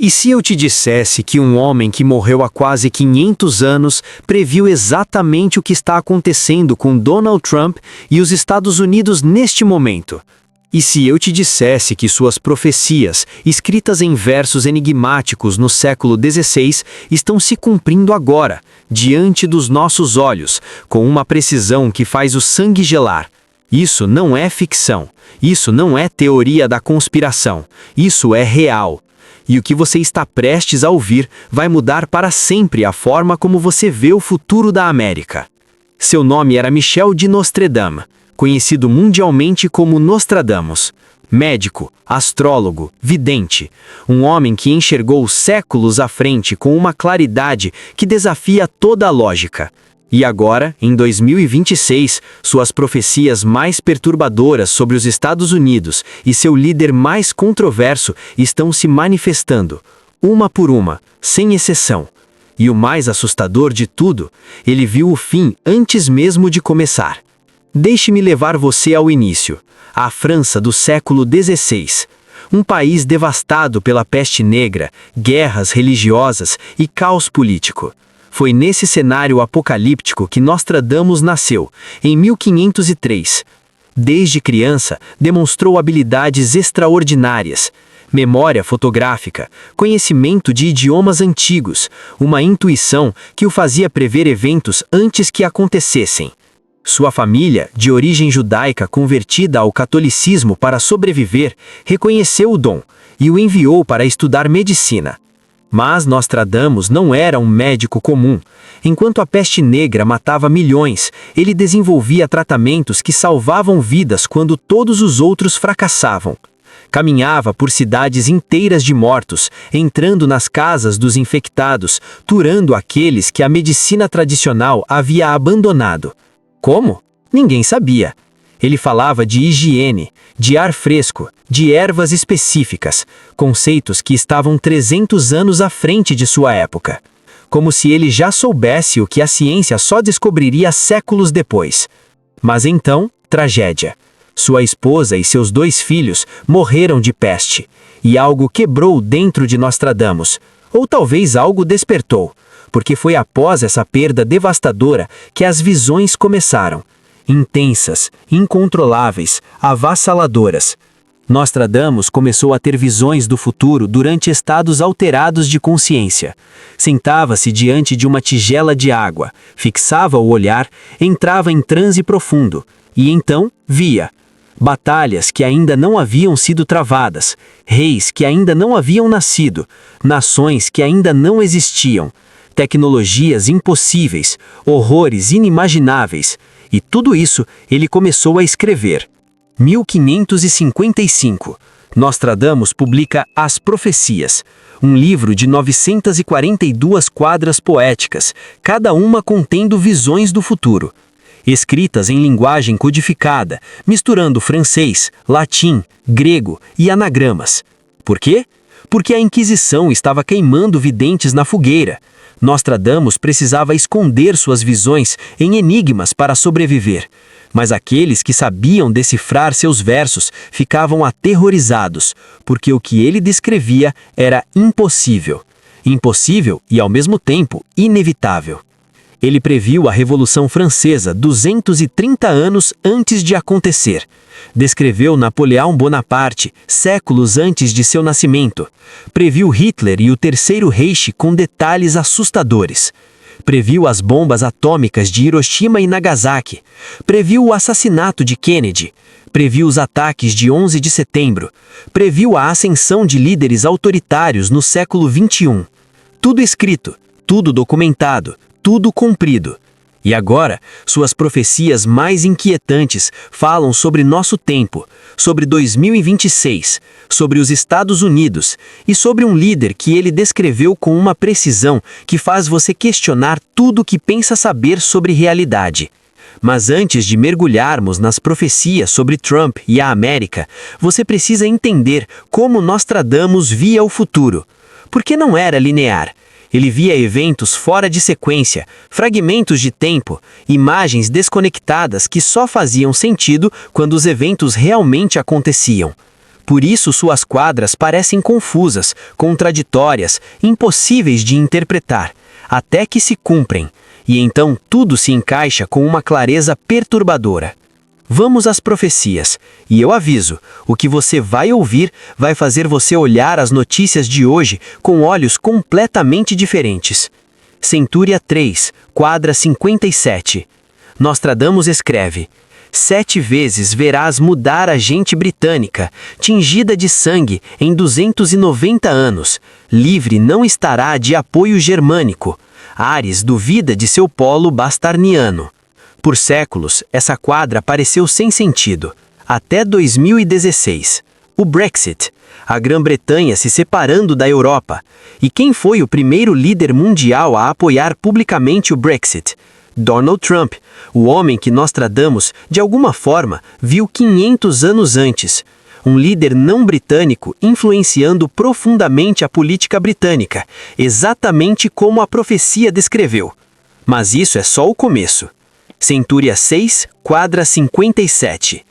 E se eu te dissesse que um homem que morreu há quase 500 anos previu exatamente o que está acontecendo com Donald Trump e os Estados Unidos neste momento? E se eu te dissesse que suas profecias, escritas em versos enigmáticos no século XVI, estão se cumprindo agora, diante dos nossos olhos, com uma precisão que faz o sangue gelar? Isso não é ficção, isso não é teoria da conspiração, isso é real. E o que você está prestes a ouvir vai mudar para sempre a forma como você vê o futuro da América. Seu nome era Michel de Nostredame, conhecido mundialmente como Nostradamus. Médico, astrólogo, vidente, um homem que enxergou séculos à frente com uma claridade que desafia toda a lógica. E agora, em 2026, suas profecias mais perturbadoras sobre os Estados Unidos e seu líder mais controverso estão se manifestando, uma por uma, sem exceção. E o mais assustador de tudo, ele viu o fim antes mesmo de começar. Deixe-me levar você ao início, à França do século XVI. Um país devastado pela peste negra, guerras religiosas e caos político. Foi nesse cenário apocalíptico que Nostradamus nasceu, em 1503. Desde criança, demonstrou habilidades extraordinárias, memória fotográfica, conhecimento de idiomas antigos, uma intuição que o fazia prever eventos antes que acontecessem. Sua família, de origem judaica convertida ao catolicismo para sobreviver, reconheceu o dom e o enviou para estudar medicina. Mas Nostradamus não era um médico comum. Enquanto a peste negra matava milhões, ele desenvolvia tratamentos que salvavam vidas quando todos os outros fracassavam. Caminhava por cidades inteiras de mortos, entrando nas casas dos infectados, curando aqueles que a medicina tradicional havia abandonado. Como? Ninguém sabia. Ele falava de higiene, de ar fresco, de ervas específicas, conceitos que estavam 300 anos à frente de sua época. Como se ele já soubesse o que a ciência só descobriria séculos depois. Mas então, tragédia. Sua esposa e seus 2 filhos morreram de peste, e algo quebrou dentro de Nostradamus, ou talvez algo despertou, porque foi após essa perda devastadora que as visões começaram. Intensas, incontroláveis, avassaladoras. Nostradamus começou a ter visões do futuro durante estados alterados de consciência. Sentava-se diante de uma tigela de água, fixava o olhar, entrava em transe profundo, e então via batalhas que ainda não haviam sido travadas, reis que ainda não haviam nascido, nações que ainda não existiam, tecnologias impossíveis, horrores inimagináveis. E tudo isso ele começou a escrever. 1555. Nostradamus publica As Profecias, um livro de 942 quadras poéticas, cada uma contendo visões do futuro. Escritas em linguagem codificada, misturando francês, latim, grego e anagramas. Por quê? Porque a Inquisição estava queimando videntes na fogueira. Nostradamus precisava esconder suas visões em enigmas para sobreviver. Mas aqueles que sabiam decifrar seus versos ficavam aterrorizados, porque o que ele descrevia era impossível. Impossível e, ao mesmo tempo, inevitável. Ele previu a Revolução Francesa 230 anos antes de acontecer. Descreveu Napoleão Bonaparte séculos antes de seu nascimento. Previu Hitler e o Terceiro Reich com detalhes assustadores. Previu as bombas atômicas de Hiroshima e Nagasaki. Previu o assassinato de Kennedy. Previu os ataques de 11 de setembro. Previu a ascensão de líderes autoritários no século XXI. Tudo escrito, tudo documentado, tudo cumprido. E agora, suas profecias mais inquietantes falam sobre nosso tempo, sobre 2026, sobre os Estados Unidos e sobre um líder que ele descreveu com uma precisão que faz você questionar tudo o que pensa saber sobre realidade. Mas antes de mergulharmos nas profecias sobre Trump e a América, você precisa entender como Nostradamus via o futuro. Porque não era linear. Ele via eventos fora de sequência, fragmentos de tempo, imagens desconectadas que só faziam sentido quando os eventos realmente aconteciam. Por isso suas quadras parecem confusas, contraditórias, impossíveis de interpretar, até que se cumprem, e então tudo se encaixa com uma clareza perturbadora. Vamos às profecias, e eu aviso, o que você vai ouvir vai fazer você olhar as notícias de hoje com olhos completamente diferentes. Centúria 3, quadra 57. Nostradamus escreve: 7 vezes verás mudar a gente britânica, tingida de sangue em 290 anos, livre não estará de apoio germânico. Ares duvida de seu polo bastarniano. Por séculos, essa quadra pareceu sem sentido, até 2016. O Brexit, a Grã-Bretanha se separando da Europa. E quem foi o primeiro líder mundial a apoiar publicamente o Brexit? Donald Trump, o homem que Nostradamus, de alguma forma, viu 500 anos antes. Um líder não britânico influenciando profundamente a política britânica, exatamente como a profecia descreveu. Mas isso é só o começo. Centúria 6, quadra 57.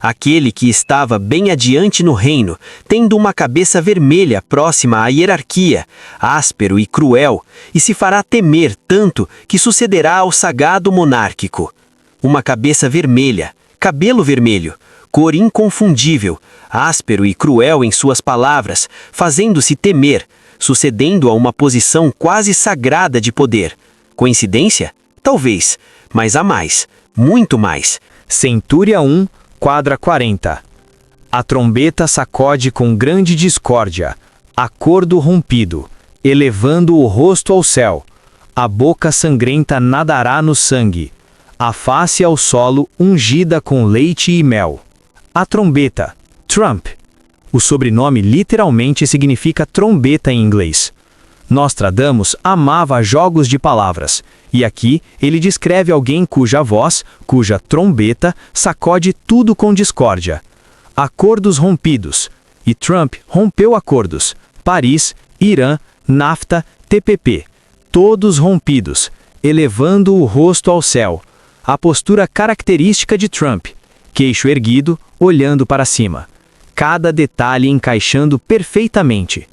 Aquele que estava bem adiante no reino, tendo uma cabeça vermelha próxima à hierarquia, áspero e cruel, e se fará temer tanto que sucederá ao sagado monárquico. Uma cabeça vermelha, cabelo vermelho, cor inconfundível, áspero e cruel em suas palavras, fazendo-se temer, sucedendo a uma posição quase sagrada de poder. Coincidência? Talvez, mas há mais, muito mais. Centúria 1, quadra 40. A trombeta sacode com grande discórdia, acordo rompido, elevando o rosto ao céu. A boca sangrenta nadará no sangue, a face ao solo ungida com leite e mel. A trombeta, Trump. O sobrenome literalmente significa trombeta em inglês. Nostradamus amava jogos de palavras, e aqui ele descreve alguém cuja voz, cuja trombeta, sacode tudo com discórdia. Acordos rompidos. E Trump rompeu acordos. Paris, Irã, NAFTA, TPP. Todos rompidos, elevando o rosto ao céu. A postura característica de Trump. Queixo erguido, olhando para cima. Cada detalhe encaixando perfeitamente.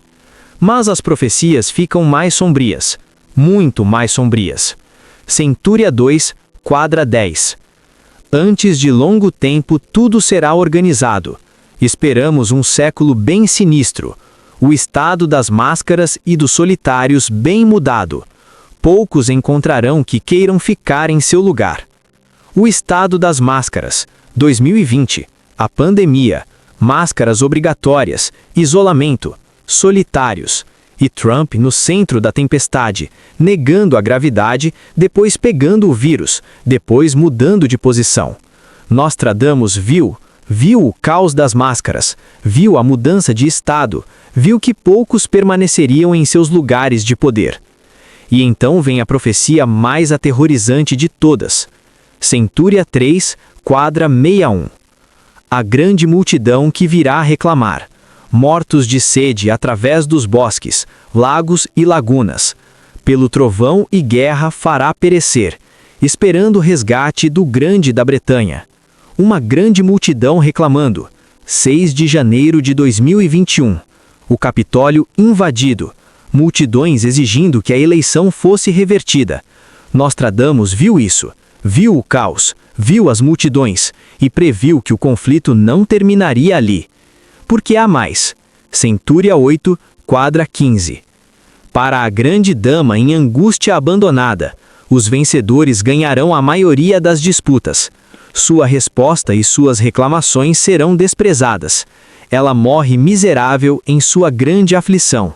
Mas as profecias ficam mais sombrias, muito mais sombrias. Centúria 2, quadra 10. Antes de longo tempo tudo será organizado. Esperamos um século bem sinistro. O estado das máscaras e dos solitários bem mudado. Poucos encontrarão que queiram ficar em seu lugar. O estado das máscaras, 2020, a pandemia, máscaras obrigatórias, isolamento, solitários, e Trump no centro da tempestade, negando a gravidade, depois pegando o vírus, depois mudando de posição. Nostradamus viu o caos das máscaras, viu a mudança de estado, viu que poucos permaneceriam em seus lugares de poder. E então vem a profecia mais aterrorizante de todas. Centúria 3, quadra 61. A grande multidão que virá reclamar. Mortos de sede através dos bosques, lagos e lagunas. Pelo trovão e guerra fará perecer, esperando o resgate do grande da Bretanha. Uma grande multidão reclamando. 6 de janeiro de 2021. O Capitólio invadido. Multidões exigindo que a eleição fosse revertida. Nostradamus viu isso, viu o caos, viu as multidões e previu que o conflito não terminaria ali. Porque há mais. Centúria 8, quadra 15. Para a grande dama em angústia abandonada, os vencedores ganharão a maioria das disputas. Sua resposta e suas reclamações serão desprezadas. Ela morre miserável em sua grande aflição.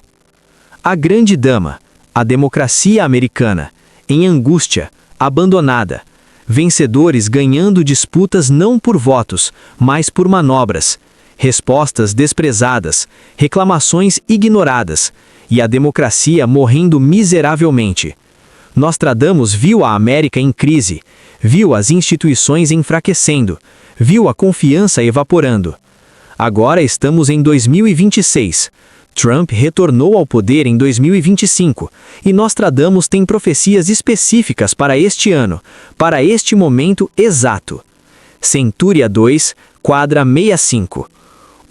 A grande dama, a democracia americana, em angústia, abandonada. Vencedores ganhando disputas não por votos, mas por manobras. Respostas desprezadas, reclamações ignoradas, e a democracia morrendo miseravelmente. Nostradamus viu a América em crise, viu as instituições enfraquecendo, viu a confiança evaporando. Agora estamos em 2026. Trump retornou ao poder em 2025, e Nostradamus tem profecias específicas para este ano, para este momento exato. Centúria 2, quadra 65.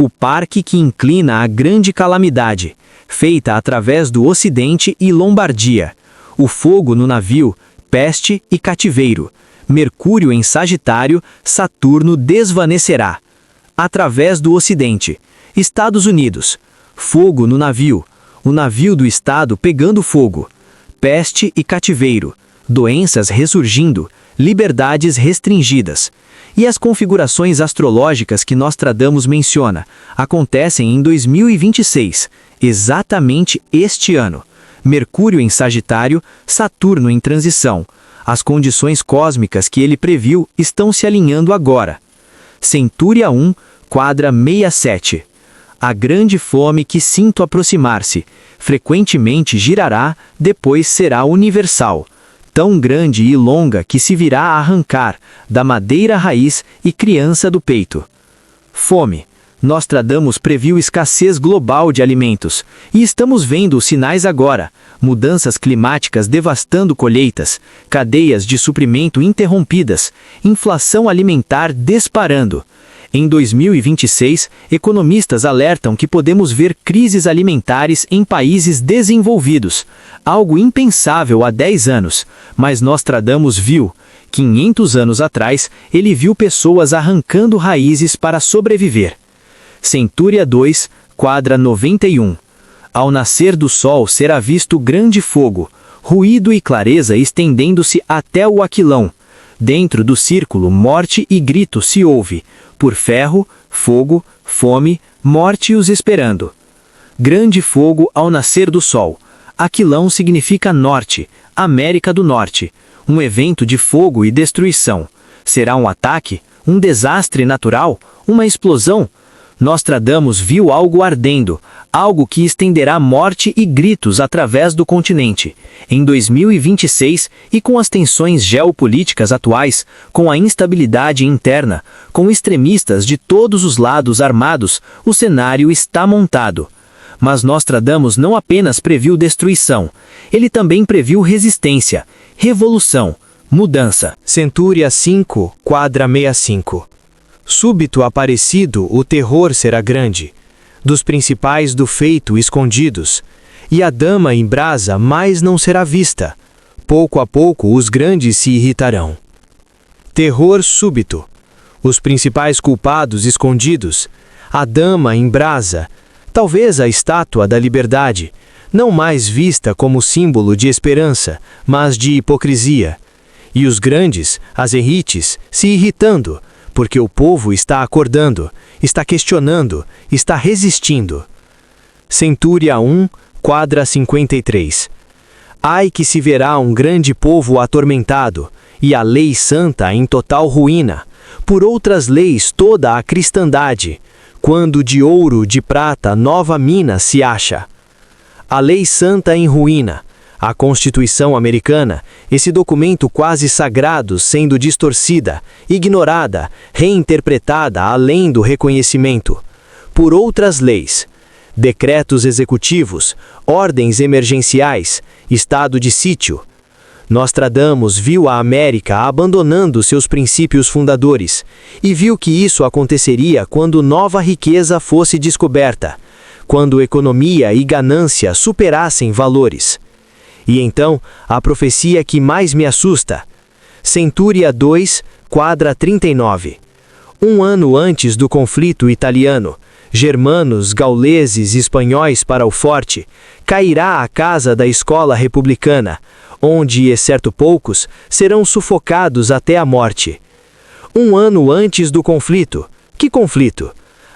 o parque que inclina a grande calamidade, feita através do Ocidente e Lombardia, o fogo no navio, peste e cativeiro, Mercúrio em Sagitário, Saturno desvanecerá. Através do Ocidente, Estados Unidos, fogo no navio, o navio do Estado pegando fogo, peste e cativeiro, doenças ressurgindo, liberdades restringidas. E as configurações astrológicas que Nostradamus menciona acontecem em 2026, exatamente este ano. Mercúrio em Sagitário, Saturno em transição. As condições cósmicas que ele previu estão se alinhando agora. Centúria 1, quadra 67. A grande fome que sinto aproximar-se, frequentemente girará, depois será universal. Tão grande e longa que se virá a arrancar, da madeira raiz e criança do peito. Fome. Nostradamus previu escassez global de alimentos, e estamos vendo os sinais agora, mudanças climáticas devastando colheitas, cadeias de suprimento interrompidas, inflação alimentar disparando. Em 2026, economistas alertam que podemos ver crises alimentares em países desenvolvidos, algo impensável há 10 anos, mas Nostradamus viu. 500 anos atrás, ele viu pessoas arrancando raízes para sobreviver. Centúria 2, quadra 91. Ao nascer do sol será visto grande fogo, ruído e clareza estendendo-se até o aquilão. Dentro do círculo morte e grito se ouve, por ferro, fogo, fome, morte os esperando. Grande fogo ao nascer do sol. Aquilão significa norte, América do Norte. Um evento de fogo e destruição. Será um ataque? Um desastre natural? Uma explosão? Nostradamus viu algo ardendo, algo que estenderá morte e gritos através do continente. Em 2026, e com as tensões geopolíticas atuais, com a instabilidade interna, com extremistas de todos os lados armados, o cenário está montado. Mas Nostradamus não apenas previu destruição, ele também previu resistência, revolução, mudança. Centúria 5, quadra 65. Súbito aparecido, o terror será grande, dos principais do feito escondidos, e a dama em brasa mais não será vista. Pouco a pouco os grandes se irritarão. Terror súbito, os principais culpados escondidos, a dama em brasa, talvez a estátua da liberdade, não mais vista como símbolo de esperança, mas de hipocrisia. E os grandes, as elites, se irritando, porque o povo está acordando, está questionando, está resistindo. Centúria 1, quadra 53. Ai que se verá um grande povo atormentado, e a lei santa em total ruína, por outras leis toda a cristandade, quando de ouro, de prata, nova mina se acha. A lei santa em ruína, a Constituição americana, esse documento quase sagrado sendo distorcida, ignorada, reinterpretada além do reconhecimento, por outras leis, decretos executivos, ordens emergenciais, estado de sítio. Nostradamus viu a América abandonando seus princípios fundadores, e viu que isso aconteceria quando nova riqueza fosse descoberta, quando economia e ganância superassem valores. E então, a profecia que mais me assusta. Centúria 2, quadra 39. Um ano antes do conflito italiano, germanos, gauleses, espanhóis para o forte, cairá a casa da escola republicana, onde, exceto poucos, serão sufocados até a morte. Um ano antes do conflito. Que conflito?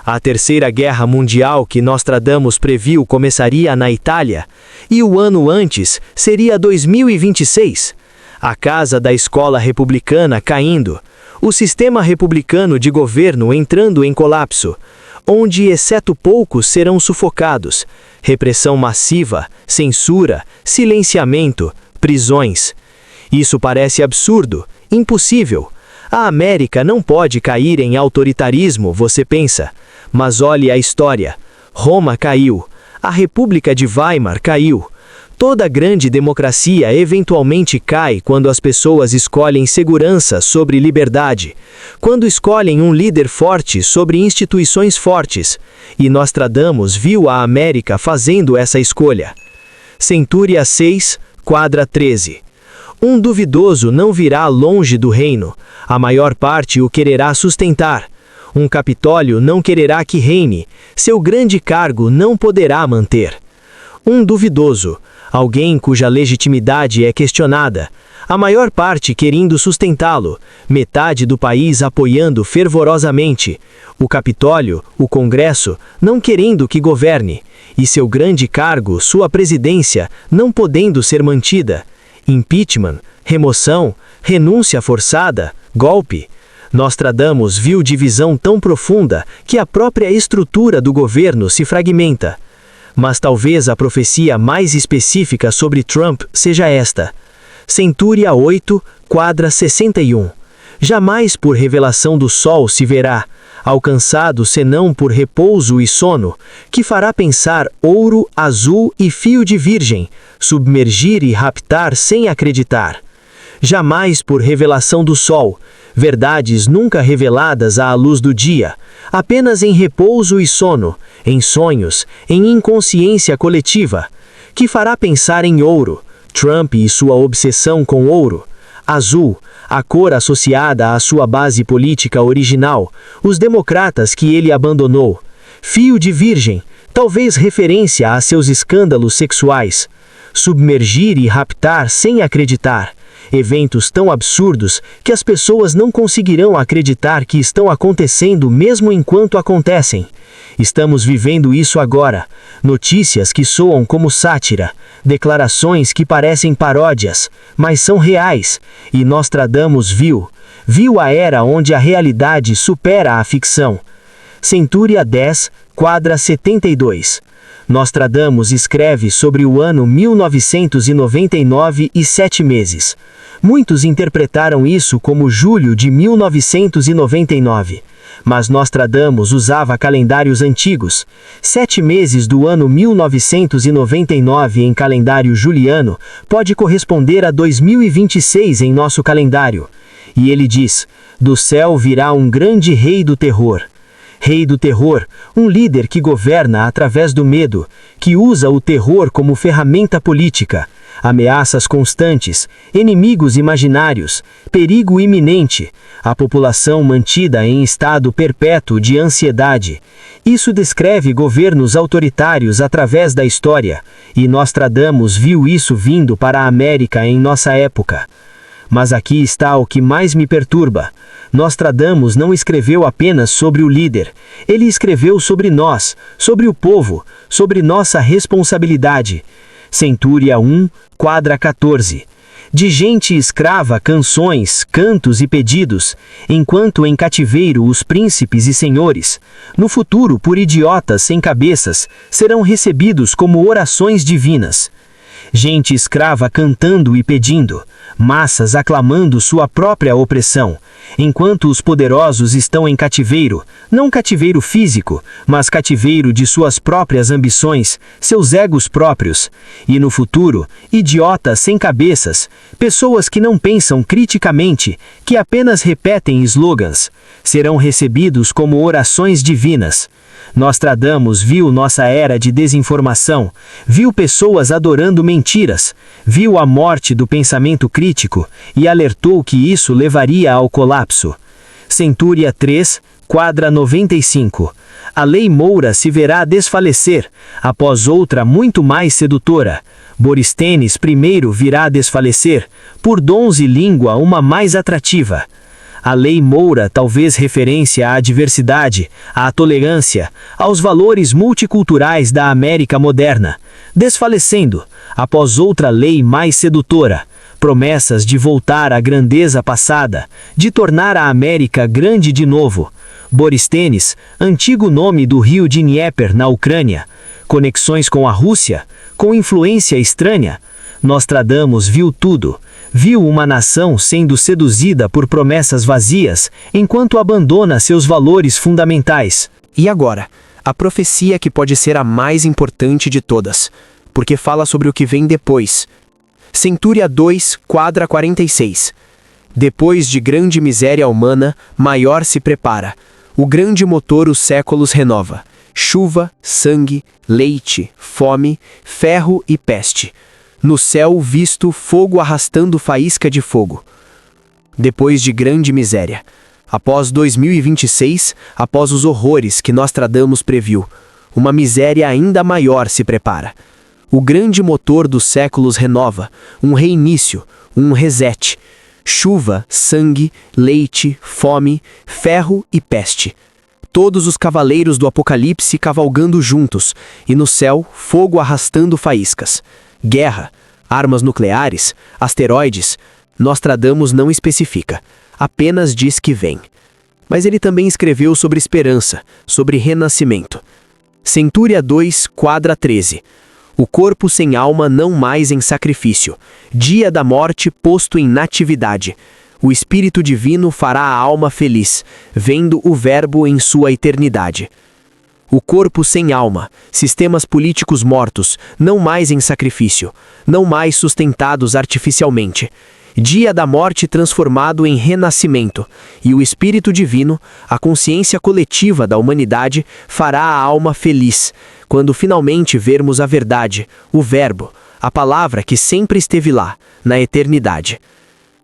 A Terceira Guerra Mundial que Nostradamus previu começaria na Itália, e o ano antes seria 2026. A casa da escola republicana caindo, o sistema republicano de governo entrando em colapso, onde exceto poucos serão sufocados, repressão massiva, censura, silenciamento, prisões. Isso parece absurdo, impossível. A América não pode cair em autoritarismo, você pensa. Mas olhe a história. Roma caiu. A República de Weimar caiu. Toda grande democracia eventualmente cai quando as pessoas escolhem segurança sobre liberdade, quando escolhem um líder forte sobre instituições fortes, e Nostradamus viu a América fazendo essa escolha. Centúria 6, quadra 13. Um duvidoso não virá longe do reino, a maior parte o quererá sustentar. Um Capitólio não quererá que reine, seu grande cargo não poderá manter. Um duvidoso, alguém cuja legitimidade é questionada, a maior parte querendo sustentá-lo, metade do país apoiando fervorosamente, o Capitólio, o Congresso, não querendo que governe, e seu grande cargo, sua presidência, não podendo ser mantida. Impeachment, remoção, renúncia forçada, golpe. Nostradamus viu divisão tão profunda que a própria estrutura do governo se fragmenta. Mas talvez a profecia mais específica sobre Trump seja esta. Centúria 8, quadra 61. Jamais por revelação do sol se verá, alcançado senão por repouso e sono, que fará pensar ouro, azul e fio de virgem, submergir e raptar sem acreditar. Jamais por revelação do sol, verdades nunca reveladas à luz do dia, apenas em repouso e sono, em sonhos, em inconsciência coletiva, que fará pensar em ouro, Trump e sua obsessão com ouro, azul, a cor associada à sua base política original, os democratas que ele abandonou, fio de virgem, talvez referência a seus escândalos sexuais, submergir e raptar sem acreditar, eventos tão absurdos que as pessoas não conseguirão acreditar que estão acontecendo mesmo enquanto acontecem. Estamos vivendo isso agora. Notícias que soam como sátira, declarações que parecem paródias, mas são reais, e Nostradamus viu a era onde a realidade supera a ficção. Centúria 10, quadra 72. Nostradamus escreve sobre o ano 1999 e 7 meses. Muitos interpretaram isso como julho de 1999. Mas Nostradamus usava calendários antigos. 7 meses do ano 1999 em calendário juliano pode corresponder a 2026 em nosso calendário. E ele diz: do céu virá um grande rei do terror. Rei do terror, um líder que governa através do medo, que usa o terror como ferramenta política, ameaças constantes, inimigos imaginários, perigo iminente, a população mantida em estado perpétuo de ansiedade. Isso descreve governos autoritários através da história, e Nostradamus viu isso vindo para a América em nossa época. Mas aqui está o que mais me perturba. Nostradamus não escreveu apenas sobre o líder, ele escreveu sobre nós, sobre o povo, sobre nossa responsabilidade. Centúria 1, quadra 14. De gente escrava canções, cantos e pedidos, enquanto em cativeiro os príncipes e senhores, no futuro por idiotas sem cabeças, serão recebidos como orações divinas. Gente escrava cantando e pedindo, massas aclamando sua própria opressão, enquanto os poderosos estão em cativeiro, não cativeiro físico, mas cativeiro de suas próprias ambições, seus egos próprios. E no futuro, idiotas sem cabeças, pessoas que não pensam criticamente, que apenas repetem slogans, serão recebidos como orações divinas. Nostradamus viu nossa era de desinformação, viu pessoas adorando mentiras, viu a morte do pensamento crítico e alertou que isso levaria ao colapso. Centúria 3, quadra 95. A lei Moura se verá desfalecer, após outra muito mais sedutora. Boristênis primeiro virá desfalecer, por dons e língua uma mais atrativa. A lei Moura talvez referência à diversidade, à tolerância, aos valores multiculturais da América moderna, desfalecendo, após outra lei mais sedutora, promessas de voltar à grandeza passada, de tornar a América grande de novo. Boristênis, antigo nome do rio Dnieper na Ucrânia, conexões com a Rússia, com influência estranha. Nostradamus viu tudo. Viu uma nação sendo seduzida por promessas vazias, enquanto abandona seus valores fundamentais. E agora, a profecia que pode ser a mais importante de todas. porque fala sobre o que vem depois. Centúria 2, quadra 46. Depois de grande miséria humana, maior se prepara. O grande motor os séculos renova. Chuva, sangue, leite, fome, ferro e peste. No céu visto fogo arrastando faísca de fogo. Depois de grande miséria. Após 2026, após os horrores que Nostradamus previu, uma miséria ainda maior se prepara. O grande motor dos séculos renova, um reinício, um reset. Chuva, sangue, leite, fome, ferro e peste. Todos os cavaleiros do Apocalipse cavalgando juntos, e no céu, fogo arrastando faíscas. Guerra, armas nucleares, asteroides. Nostradamus não especifica, apenas diz que vem. Mas ele também escreveu sobre esperança, sobre renascimento. Centúria 2, quadra 13. O corpo sem alma não mais em sacrifício. Dia da morte posto em natividade. O Espírito Divino fará a alma feliz, vendo o Verbo em sua eternidade. O corpo sem alma, sistemas políticos mortos, não mais em sacrifício, não mais sustentados artificialmente. Dia da morte transformado em renascimento, e o Espírito Divino, a consciência coletiva da humanidade, fará a alma feliz, quando finalmente vermos a verdade, o Verbo, a palavra que sempre esteve lá, na eternidade.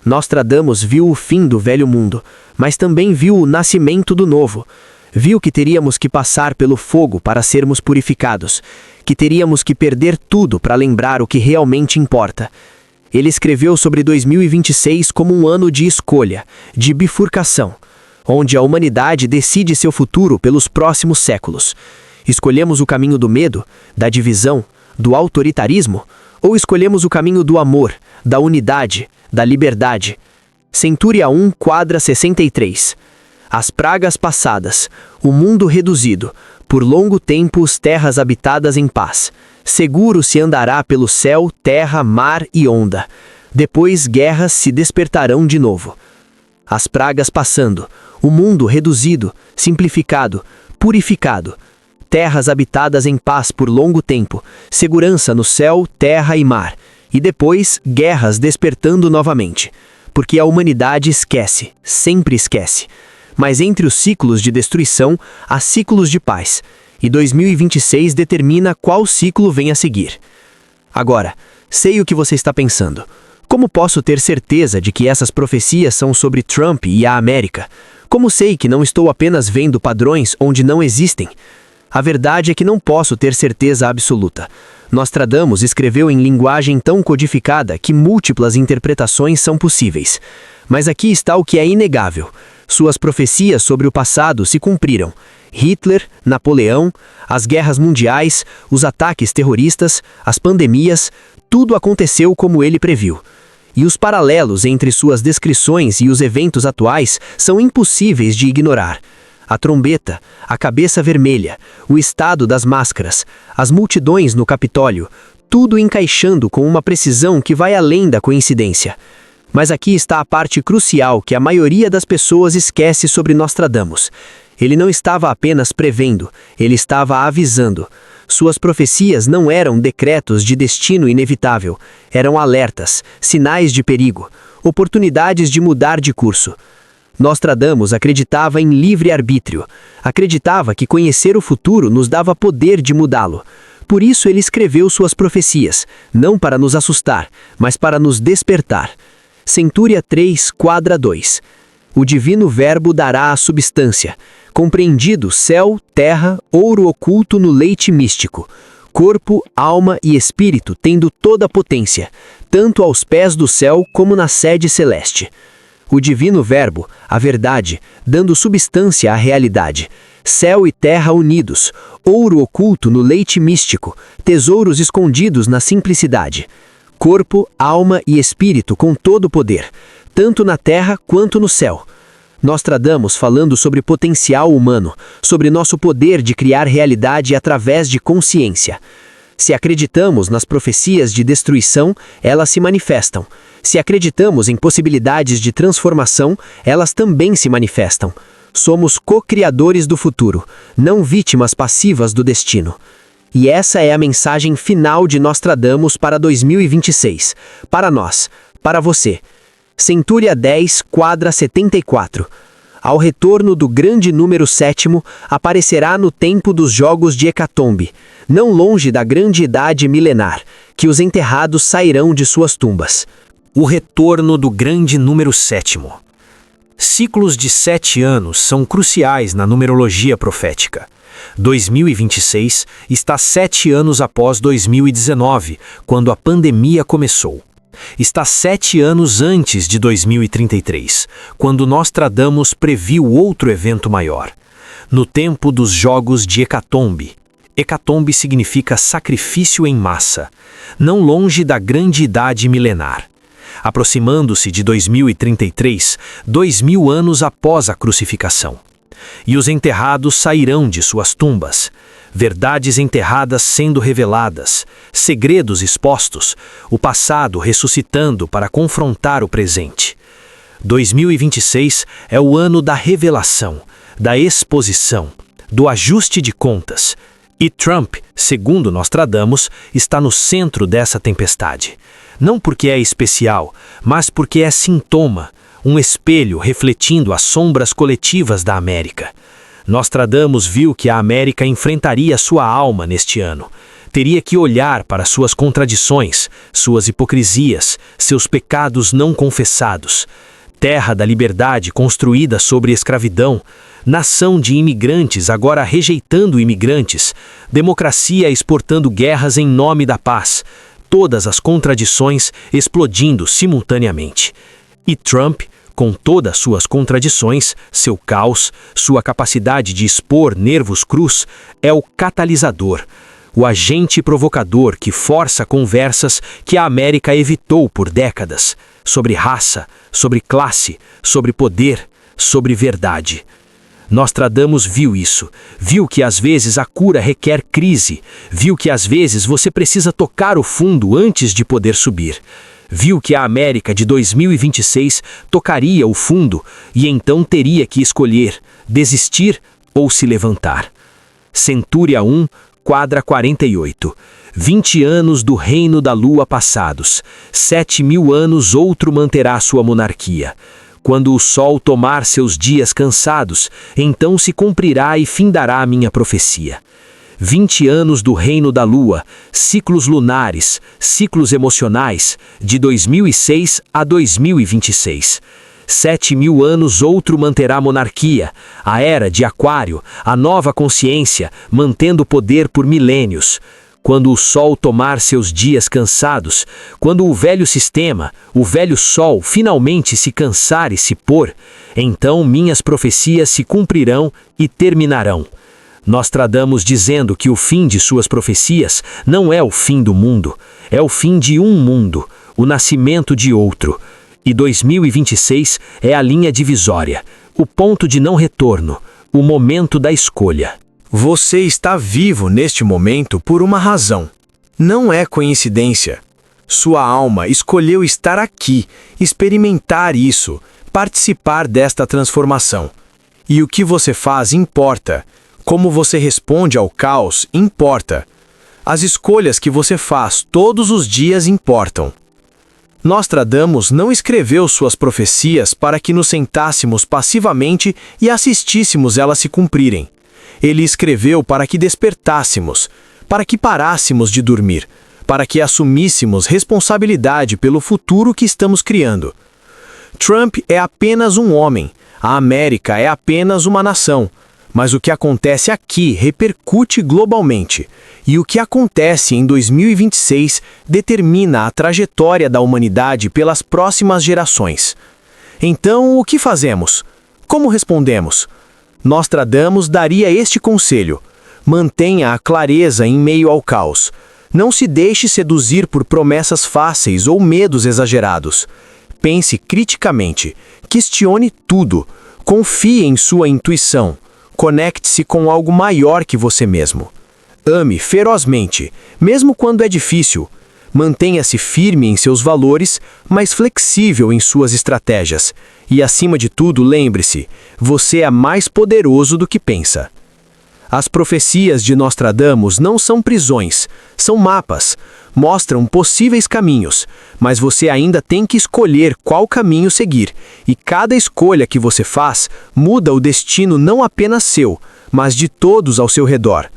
Nostradamus viu o fim do velho mundo, mas também viu o nascimento do novo. Viu que teríamos que passar pelo fogo para sermos purificados, que teríamos que perder tudo para lembrar o que realmente importa. Ele escreveu sobre 2026 como um ano de escolha, de bifurcação, onde a humanidade decide seu futuro pelos próximos séculos. Escolhemos o caminho do medo, da divisão, do autoritarismo, ou escolhemos o caminho do amor, da unidade, da liberdade? Centúria 1, quadra 63. As pragas passadas, o mundo reduzido, por longo tempo os terras habitadas em paz. Seguro se andará pelo céu, terra, mar e onda. Depois guerras se despertarão de novo. As pragas passando, o mundo reduzido, simplificado, purificado. Terras habitadas em paz por longo tempo, segurança no céu, terra e mar. E depois guerras despertando novamente. Porque a humanidade esquece, sempre esquece. Mas entre os ciclos de destruição, há ciclos de paz. E 2026 determina qual ciclo vem a seguir. Agora, sei o que você está pensando. Como posso ter certeza de que essas profecias são sobre Trump e a América? Como sei que não estou apenas vendo padrões onde não existem? A verdade é que não posso ter certeza absoluta. Nostradamus escreveu em linguagem tão codificada que múltiplas interpretações são possíveis. Mas aqui está o que é inegável. Suas profecias sobre o passado se cumpriram. Hitler, Napoleão, as guerras mundiais, os ataques terroristas, as pandemias, tudo aconteceu como ele previu. E os paralelos entre suas descrições e os eventos atuais são impossíveis de ignorar. A trombeta, a cabeça vermelha, o estado das máscaras, as multidões no Capitólio, tudo encaixando com uma precisão que vai além da coincidência. Mas aqui está a parte crucial que a maioria das pessoas esquece sobre Nostradamus. Ele não estava apenas prevendo, ele estava avisando. Suas profecias não eram decretos de destino inevitável, eram alertas, sinais de perigo, oportunidades de mudar de curso. Nostradamus acreditava em livre-arbítrio, acreditava que conhecer o futuro nos dava poder de mudá-lo. Por isso ele escreveu suas profecias, não para nos assustar, mas para nos despertar. Centúria 3, quadra 2. O divino verbo dará a substância, compreendido céu, terra, ouro oculto no leite místico, corpo, alma e espírito tendo toda a potência, tanto aos pés do céu como na sede celeste. O divino verbo, a verdade, dando substância à realidade, céu e terra unidos, ouro oculto no leite místico, tesouros escondidos na simplicidade, corpo, alma e espírito com todo o poder, tanto na terra quanto no céu. Nostradamus falando sobre potencial humano, sobre nosso poder de criar realidade através de consciência. Se acreditamos nas profecias de destruição, elas se manifestam. Se acreditamos em possibilidades de transformação, elas também se manifestam. Somos co-criadores do futuro, não vítimas passivas do destino. E essa é a mensagem final de Nostradamus para 2026. Para nós, para você. Centúria 10, quadra 74. Ao retorno do grande número 7º, aparecerá no tempo dos jogos de Hecatombe, não longe da grande idade milenar, que os enterrados sairão de suas tumbas. O retorno do grande número 7º. Ciclos de 7 anos são cruciais na numerologia profética. 2026 está 7 anos após 2019, quando a pandemia começou. Está 7 anos antes de 2033, quando Nostradamus previu outro evento maior. No tempo dos jogos de Hecatombe. Hecatombe significa sacrifício em massa, não longe da grande idade milenar. Aproximando-se de 2033, 2000 anos após a crucificação. E os enterrados sairão de suas tumbas, verdades enterradas sendo reveladas, segredos expostos, o passado ressuscitando para confrontar o presente. 2026 é o ano da revelação, da exposição, do ajuste de contas. E Trump, segundo Nostradamus, está no centro dessa tempestade. Não porque é especial, mas porque é sintoma, um espelho refletindo as sombras coletivas da América. Nostradamus viu que a América enfrentaria sua alma neste ano. Teria que olhar para suas contradições, suas hipocrisias, seus pecados não confessados. Terra da liberdade construída sobre escravidão, nação de imigrantes agora rejeitando imigrantes, democracia exportando guerras em nome da paz, todas as contradições explodindo simultaneamente. E Trump, com todas suas contradições, seu caos, sua capacidade de expor nervos crus, é o catalisador, o agente provocador que força conversas que a América evitou por décadas, sobre raça, sobre classe, sobre poder, sobre verdade. Nostradamus viu isso, viu que às vezes a cura requer crise, viu que às vezes você precisa tocar o fundo antes de poder subir. Viu que a América de 2026 tocaria o fundo e então teria que escolher, desistir ou se levantar. Centúria 1, quadra 48. 20 anos do reino da lua passados, 7.000 anos outro manterá sua monarquia. Quando o sol tomar seus dias cansados, então se cumprirá e findará a minha profecia. 20 anos do reino da lua, ciclos lunares, ciclos emocionais, de 2006 a 2026. 7.000 anos outro manterá a monarquia, a era de Aquário, a nova consciência, mantendo o poder por milênios. Quando o sol tomar seus dias cansados, quando o velho sistema, o velho sol, finalmente se cansar e se pôr, então minhas profecias se cumprirão e terminarão. Nostradamus dizendo que o fim de suas profecias não é o fim do mundo, é o fim de um mundo, o nascimento de outro. E 2026 é a linha divisória, o ponto de não retorno, o momento da escolha. Você está vivo neste momento por uma razão. Não é coincidência. Sua alma escolheu estar aqui, experimentar isso, participar desta transformação. E o que você faz importa. Como você responde ao caos importa. As escolhas que você faz todos os dias importam. Nostradamus não escreveu suas profecias para que nos sentássemos passivamente e assistíssemos elas se cumprirem. Ele escreveu para que despertássemos, para que parássemos de dormir, para que assumíssemos responsabilidade pelo futuro que estamos criando. Trump é apenas um homem, a América é apenas uma nação, mas o que acontece aqui repercute globalmente, e o que acontece em 2026 determina a trajetória da humanidade pelas próximas gerações. Então, o que fazemos? Como respondemos? Nostradamus daria este conselho: mantenha a clareza em meio ao caos. Não se deixe seduzir por promessas fáceis ou medos exagerados. Pense criticamente, questione tudo, confie em sua intuição, conecte-se com algo maior que você mesmo. Ame ferozmente, mesmo quando é difícil. Mantenha-se firme em seus valores, mas flexível em suas estratégias. E acima de tudo, lembre-se, você é mais poderoso do que pensa. As profecias de Nostradamus não são prisões, são mapas, mostram possíveis caminhos, mas você ainda tem que escolher qual caminho seguir, e cada escolha que você faz muda o destino não apenas seu, mas de todos ao seu redor.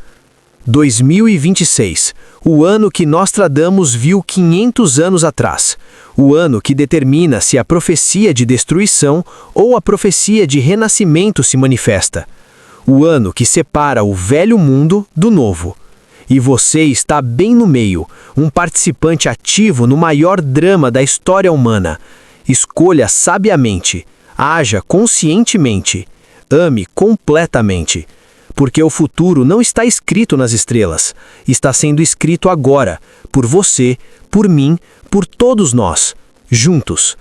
2026, o ano que Nostradamus viu 500 anos atrás, o ano que determina se a profecia de destruição ou a profecia de renascimento se manifesta. O ano que separa o velho mundo do novo. E você está bem no meio, um participante ativo no maior drama da história humana. Escolha sabiamente, haja conscientemente, ame completamente. Porque o futuro não está escrito nas estrelas, está sendo escrito agora, por você, por mim, por todos nós, juntos.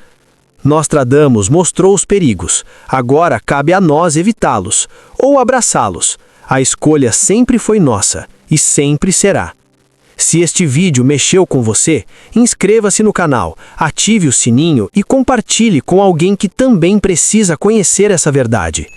Nostradamus mostrou os perigos, agora cabe a nós evitá-los, ou abraçá-los. A escolha sempre foi nossa, e sempre será. Se este vídeo mexeu com você, inscreva-se no canal, ative o sininho e compartilhe com alguém que também precisa conhecer essa verdade.